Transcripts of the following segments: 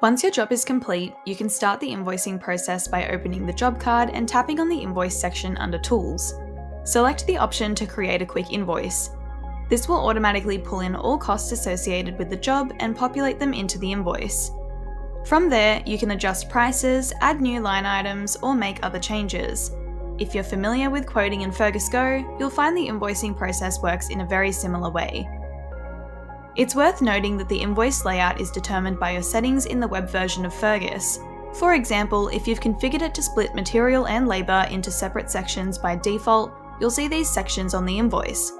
Once your job is complete, you can start the invoicing process by opening the job card and tapping on the Invoice section under Tools. Select the option to create a quick invoice. This will automatically pull in all costs associated with the job and populate them into the invoice. From there, you can adjust prices, add new line items, or make other changes. If you're familiar with quoting in Fergus Go, you'll find the invoicing process works in a very similar way. It's worth noting that the invoice layout is determined by your settings in the web version of Fergus. For example, if you've configured it to split material and labour into separate sections by default, you'll see these sections on the invoice.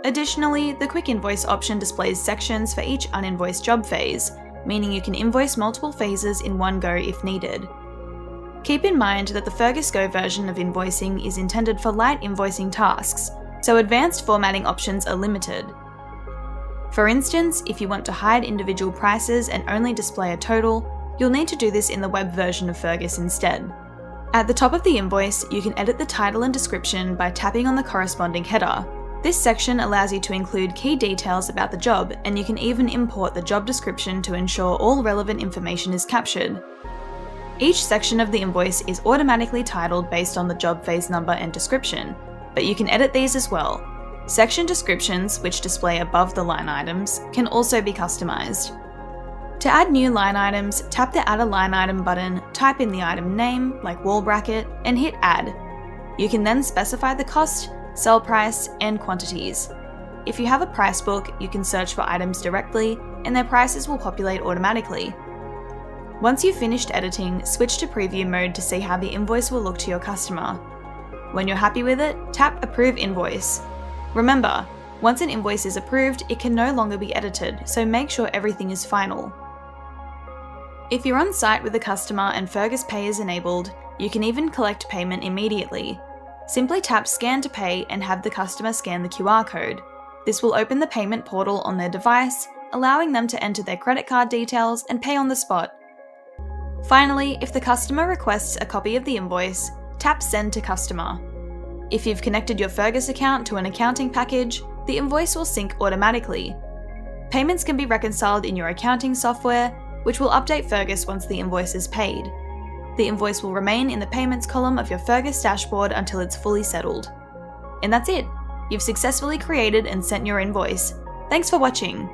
Additionally, the Quick Invoice option displays sections for each uninvoiced job phase, meaning you can invoice multiple phases in one go if needed. Keep in mind that the Fergus Go version of invoicing is intended for light invoicing tasks, so advanced formatting options are limited. For instance, if you want to hide individual prices and only display a total, you'll need to do this in the web version of Fergus instead. At the top of the invoice, you can edit the title and description by tapping on the corresponding header. This section allows you to include key details about the job, and you can even import the job description to ensure all relevant information is captured. Each section of the invoice is automatically titled based on the job phase number and description, but you can edit these as well. Section descriptions, which display above the line items, can also be customized. To add new line items, tap the Add a Line Item button, type in the item name, like wall bracket, and hit Add. You can then specify the cost, sell price, and quantities. If you have a price book, you can search for items directly, and their prices will populate automatically. Once you've finished editing, switch to preview mode to see how the invoice will look to your customer. When you're happy with it, tap Approve Invoice. Remember, once an invoice is approved, it can no longer be edited, so make sure everything is final. If you're on site with a customer and Fergus Pay is enabled, you can even collect payment immediately. Simply tap Scan to Pay and have the customer scan the QR code. This will open the payment portal on their device, allowing them to enter their credit card details and pay on the spot. Finally, if the customer requests a copy of the invoice, tap Send to Customer. If you've connected your Fergus account to an accounting package, the invoice will sync automatically. Payments can be reconciled in your accounting software, which will update Fergus once the invoice is paid. The invoice will remain in the Payments column of your Fergus dashboard until it's fully settled. And that's it! You've successfully created and sent your invoice. Thanks for watching!